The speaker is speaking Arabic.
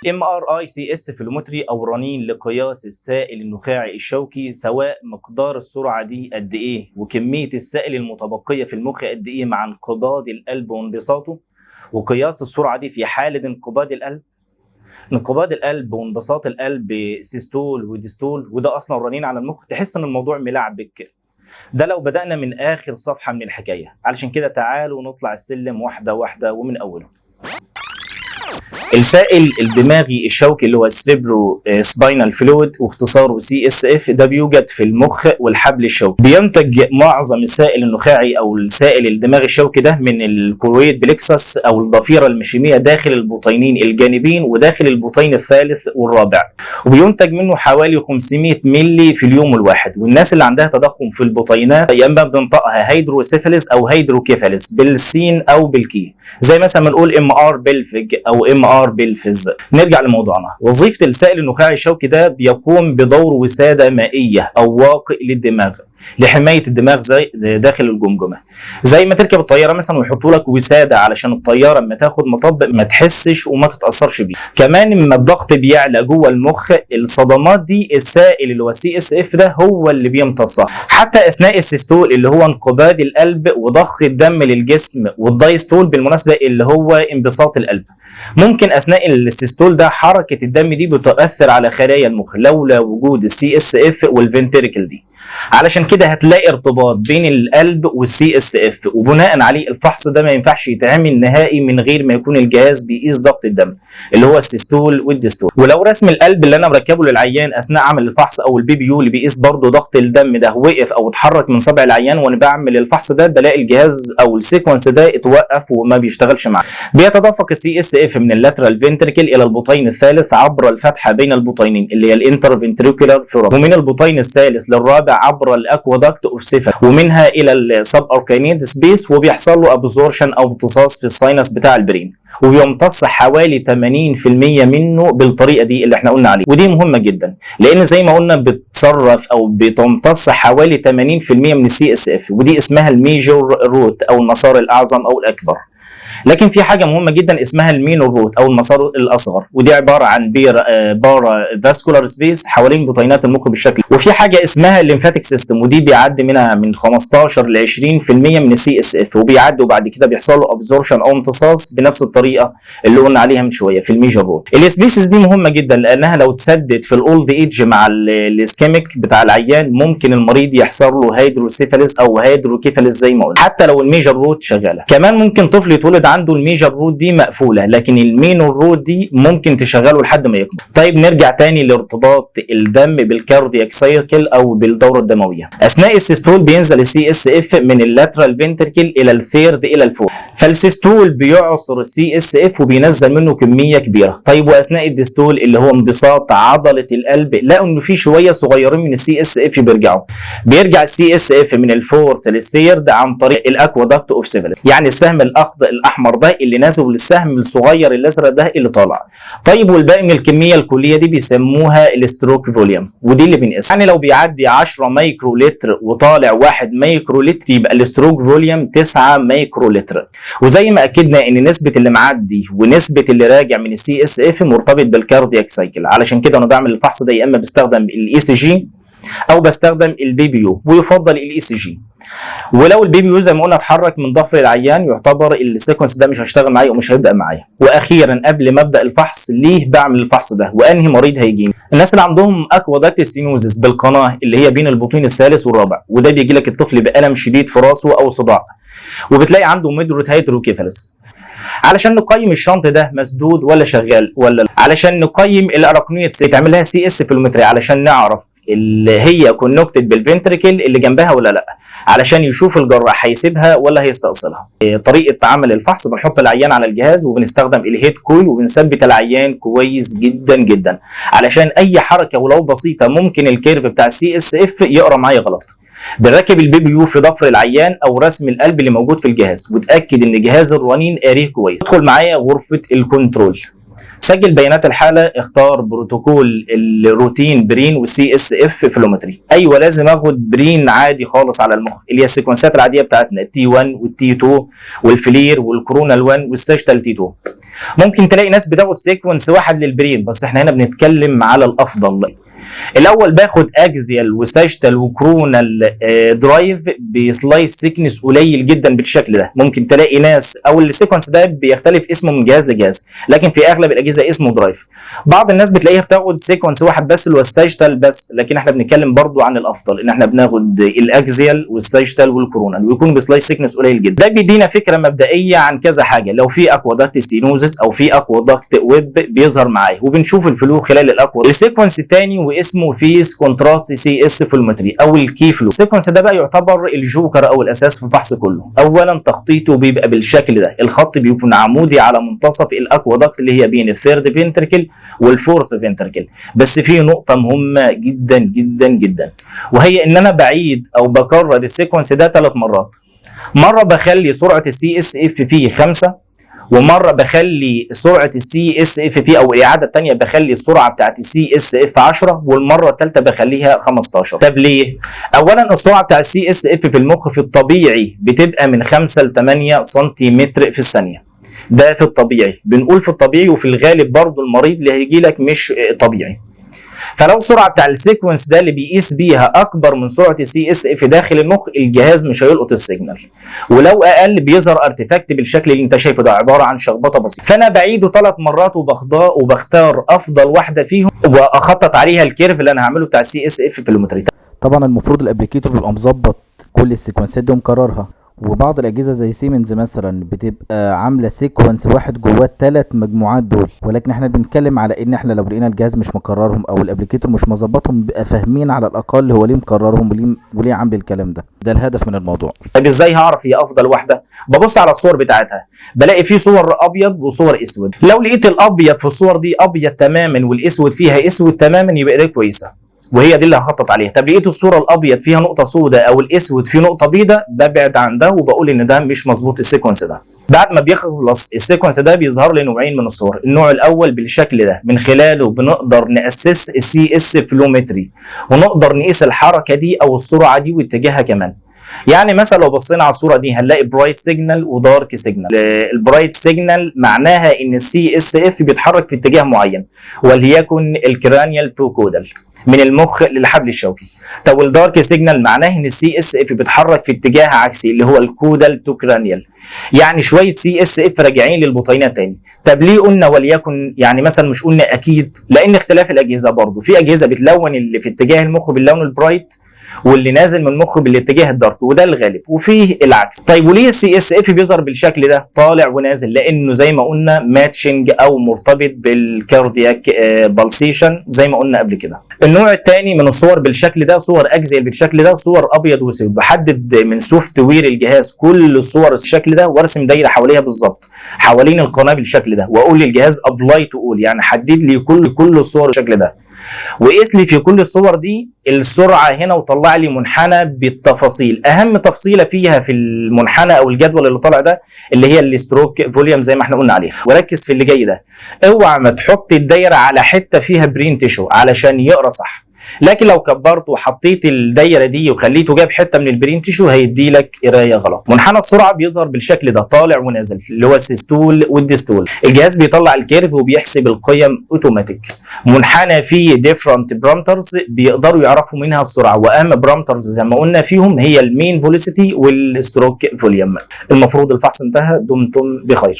MRI/CS فلومتري أو رنين لقياس السائل النخاعي الشوكي، سواء مقدار السرعة دي قد إيه وكمية السائل المتبقية في المخ قد إيه مع انقباض القلب وانبساطه، وقياس السرعة دي في حالة انقباض القلب. انقباض القلب وانبساط القلب سيستول وديستول، وده أصلا رنين على المخ. تحس إن الموضوع ملعبك. ده لو بدأنا من آخر صفحة من الحكاية. علشان كده تعالوا نطلع السلم واحدة واحدة ومن أوله. السائل الدماغي الشوكي اللي هو سيريبرو سباينال فلويد واختصاره CSF، ده بيوجد في المخ والحبل الشوكي. بينتج معظم السائل النخاعي او السائل الدماغي الشوكي ده من الكرويد بليكسس او الضفيره المشيميه داخل البطينين الجانبين وداخل البطين الثالث والرابع، وبينتج منه حوالي 500 ملي في اليوم الواحد. والناس اللي عندها تضخم في البطينات يا اما بننطقها هيدروسيفاليس او هيدروكيفاليس بالسين او بالكي، زي مثلا بنقول MR بلفج او MR بلفز. نرجع لموضوعنا. وظيفة السائل النخاعي الشوكي ده بيقوم بدور وسادة مائية أو واقئ للدماغ لحماية الدماغ زي داخل الجمجمة. زي ما تركب الطيارة مثلا ويحطوا لك وسادة علشان الطيارة اما تاخد مطب ما تحسش وما تتأثرش بيه. كمان اما الضغط بيعلى جوه المخ، الصدمات دي السائل اللي هو CSF ده هو اللي بيمتصها. حتى أثناء السيستول اللي هو انقباض القلب وضخ الدم للجسم، والدايستول بالمناسبة اللي هو انبساط القلب، ممكن أثناء السيستول ده حركة الدم دي بتؤثر على خلايا المخ لولا وجود CSF والفنتريكل دي. علشان كده هتلاقي ارتباط بين القلب والCSF، وبناء عليه الفحص ده ما ينفعش يتعمل نهائي من غير ما يكون الجهاز بيقيس ضغط الدم اللي هو السيستول والديستول. ولو رسم القلب اللي انا مركبه للعيان اثناء عمل الفحص او الBPU اللي بيقيس برضه ضغط الدم ده وقف او اتحرك من صبع العيان وانا بعمل الفحص ده، بلاقي الجهاز او السيكونس ده اتوقف وما بيشتغلش معاه. بيتدفق الCSF من اللاترال فنتريكل الى البطين الثالث عبر الفتحه بين البطينين اللي هي الانترفنتريكولار فورامين، ومن البطين الثالث للرابع عبر الاكوادكت اوف سيفر، ومنها الى السب اركانيد سبيس، وبيحصل له ابزورشن او امتصاص في الساينس بتاع البرين، وبيمتص حوالي 80% منه بالطريقه دي اللي احنا قلنا عليه. ودي مهمه جدا لان زي ما قلنا بتصرف او بتمتص حوالي 80% من CSF، ودي اسمها الميجور روت او المسار الاعظم او الاكبر. لكن في حاجه مهمه جدا اسمها المينور روت او المسار الاصغر، ودي عباره عن بارا فاسكولار سبيس حوالين بطينات المخ بالشكل. وفي حاجه اسمها الليمفاتيك سيستم، ودي بيعدي منها من 15 ل 20% من CSF، وبيعدي وبعد كده بيحصل له ابزورشن او امتصاص بنفس الطريقه اللي قلنا عليها من شويه في الميجر روت. السبيسز دي مهمه جدا لانها لو اتسدت في الاولد ايج مع الاسكيميك بتاع العيان ممكن المريض يحصل له هيدروسيفاليس او هيدروكيفاليس زي ما قلنا، حتى لو الميجر روت شغاله. كمان ممكن طفل يتولد عنده الميجر روت دي مقفوله، لكن المينور روت دي ممكن تشغله لحد ما يكبر. طيب نرجع تاني لارتباط الدم بالكاردياك سايكل او بالدوره الدمويه. اثناء السيستول بينزل الCSF من اللاترال فنتريكل الى الثيرد الى الفور، فالسيستول بيعصر الCSF وبينزل منه كميه كبيره. طيب واثناء الديستول اللي هو انبساط عضله القلب، لقوا انه في شويه صغيرين من الCSF بيرجع الCSF من الفورث للثيرد عن طريق الاكوادكت اوف سيفل، يعني السهم الاحمر ده اللي نازل للسهم الصغير الازرق ده اللي طالع. طيب والباقي من الكميه الكليه دي بيسموها الستروك فوليوم، ودي اللي بنقيسها. يعني لو بيعدي 10 مايكرو لتر وطالع 1 مايكرو لتر يبقى الستروك فوليوم 9 مايكرو لتر. وزي ما اكدنا ان نسبه اللي معدي ونسبه اللي راجع من الCSF مرتبط بالكاردياك سايكل. علشان كده انا بعمل الفحص ده يا اما بستخدم الECG او بستخدم الBPU، ويفضل الECG. ولو الBPU زي ما قلنا اتحرك من ضفر العيان يعتبر السيكونس ده مش هيشتغل معايا ومش هيبدا معايا. واخيرا قبل ما ابدا الفحص، ليه بعمل الفحص ده وانهي مريض هيجيني؟ الناس اللي عندهم اكوادكت ستينوزس بالقناه اللي هي بين البطين الثالث والرابع، وده بيجي لك الطفل بالم شديد في راسه او صداع، وبتلاقي عنده ميدروت هيدروكيفاليس. علشان نقيم الشنط ده مسدود ولا شغال ولا لا. علشان نقيم الاراكنويد تعمل لها CS فلومتري علشان نعرف اللي هي كونكتد بالفنتريكل اللي جنبها ولا لا، علشان يشوف الجراح هيسيبها ولا هيستأصلها. طريقه عمل الفحص بنحط العيان على الجهاز وبنستخدم الهيد كويل وبنثبت العيان كويس جدا جدا، علشان اي حركه ولو بسيطه ممكن الكيرف بتاع CSF يقرا معايا غلط. بنركب الBPU في ضفر العيان او رسم القلب اللي موجود في الجهاز، وتاكد ان جهاز الرنين قاريه كويس. ادخل معايا غرفه الكنترول، سجل بيانات الحاله، اختار بروتوكول الروتين برين والCSF فلومتري. ايوه لازم اخد برين عادي خالص على المخ اللي هي السيكونسات العاديه بتاعتنا، T1 والT2 والفلير والكورونال 1 والساجيتال T2. ممكن تلاقي ناس بتاخد سيكونس واحد للبرين، بس احنا هنا بنتكلم على الافضل. الاول باخد اكزيال وساجيتال وكرونال درايف بسلايس سيكنس قليل جدا بالشكل ده. ممكن تلاقي ناس او السيكونس ده بيختلف اسمه من جهاز لجهاز، لكن في اغلب الاجهزه اسمه درايف. بعض الناس بتلاقيها بتاخد سيكونس واحد بس اللي هو الساجيتال بس، لكن احنا بنتكلم برضو عن الافضل ان احنا بناخد الاكزيال والساجيتال والكرونال ويكون بسلايس سيكنس قليل جدا. ده بيدينا فكره مبدئيه عن كذا حاجه. لو في اكوادكت ستينوزس او في اكوادكت ويب بيظهر معاه وبنشوف الفلو خلال الاكوادكت. السيكونس الثاني واسمه فيس كونتراست سي اس فلومتري او الكي فلو. السيكونس ده بقى يعتبر الجوكر او الاساس في الفحص كله. اولا تخطيطه بيبقى بالشكل ده، الخط بيكون عمودي على منتصف الاكوادكت اللي هي بين الثيرد فينتركل والفورث فينتركل. بس في نقطه مهمه جدا جدا جدا، وهي ان انا بعيد او بكرر السيكونس ده 3 مرات. مره بخلي سرعه السي اس اف فيه 5، ومره بخلي سرعه السي اس اف فيه او الاعاده الثانيه بخلي السرعه بتاعت السي اس اف 10، والمره الثالثه بخليها 15. طب ليه؟ اولا السرعه بتاعت السي اس اف في المخ في الطبيعي بتبقى من 5 ل 8 سنتيمتر في الثانيه. ده في الطبيعي، بنقول في الطبيعي، وفي الغالب برضو المريض اللي هيجي لك مش طبيعي. فلو السرعه بتاع السيكونس ده اللي بيقيس بيها اكبر من سرعه السي اس اف داخل المخ، الجهاز مش هيلقط السيجنال. ولو اقل بيظهر ارتفاكت بالشكل اللي انت شايفه ده، عباره عن شخبطه بسيطه. فانا بعيده 3 مرات وبختار افضل واحده فيهم واخطط عليها الكيرف اللي انا هعمله بتاع السي اس اف فلومتري. طبعا المفروض الابليكيتور بيبقى مظبط كل السيكونسات دي ومكررها، وبعض الاجهزه زي سيمنز مثلا بتبقى عامله سيكونس واحد جواه ال3 مجموعات دول، ولكن احنا بنتكلم على ان احنا لو لقينا الجهاز مش مكررهم او الابليكيتور مش مظبطهم بيبقى فاهمين على الاقل هو ليه مكررهم وليه عامل الكلام ده الهدف من الموضوع. طب ازاي هعرف هي افضل واحده؟ ببص على الصور بتاعتها، بلاقي فيه صور ابيض وصور اسود. لو لقيت الابيض في الصور دي ابيض تماما والاسود فيها اسود تماما يبقى ده كويسه، وهي دي اللي هخطط عليها. طب لقيت الصوره الابيض فيها نقطه سوداء او الاسود فيه نقطه بيضاء، ببعد عن ده وبقول ان ده مش مظبوط السيكونس ده. بعد ما بيخلص السيكونس ده بيظهر لي نوعين من الصور. النوع الاول بالشكل ده، من خلاله بنقدر ناسس السي اس فلومتري، ونقدر نقيس الحركه دي او السرعه دي واتجاهها كمان. يعني مثلا لو بصينا على الصوره دي هنلاقي برايت سيجنال ودارك سيجنال. البرايت سيجنال معناها ان السي اس اف بيتحرك في اتجاه معين، وليكن الكرانيال تو كودال من المخ للحبل الشوكي. طب الدارك سيجنال معناه ان السي اس اف بيتحرك في اتجاه عكسي اللي هو الكودال تو كرانيال، يعني شويه سي اس اف راجعين للبطينات تاني. طب ليه قلنا وليكن؟ يعني مثلا مش قلنا اكيد، لان اختلاف الاجهزه برضه. في اجهزه بتلون اللي في اتجاه المخ باللون البرايت، واللي نازل من المخ بالاتجاه الدارك، وده الغالب، وفيه العكس. طيب وليه السي اس اف بيظهر بالشكل ده طالع ونازل؟ لانه زي ما قلنا ماتشنج او مرتبط بالكاردياك بالسيشن زي ما قلنا قبل كده. النوع الثاني من الصور بالشكل ده صور اكزيال بالشكل ده، صور ابيض واسود. بحدد من سوفت وير الجهاز كل الصور بالشكل ده وارسم دايره حواليها بالظبط حوالين القناه بالشكل ده، واقول للجهاز ابلاي تو اول، يعني حدد لي كل الصور بالشكل ده، وقيس لي في كل الصور دي السرعه هنا وطلع لي منحنى بالتفاصيل. اهم تفصيله فيها في المنحنى او الجدول اللي طالع ده اللي هي الستروك فوليوم زي ما احنا قلنا عليها. وركز في اللي جاي ده، اوعى ما تحط الدايره على حته فيها برين تيشو علشان يقرا صح، لكن لو كبرت وحطيت الدايره دي وخليته جاب حته من البرين تيشو هيدي لك قرايه غلط. منحنى السرعه بيظهر بالشكل ده طالع ونازل اللي هو السيستول والديستول. الجهاز بيطلع الكيرف وبيحسب القيم اوتوماتيك. منحنى فيه ديفرنت برامترز بيقدروا يعرفوا منها السرعه، واهم برامترز زي ما قلنا فيهم هي المين فيلوسيتي والستروك فوليوم. المفروض الفحص انتهى، دمتم بخير.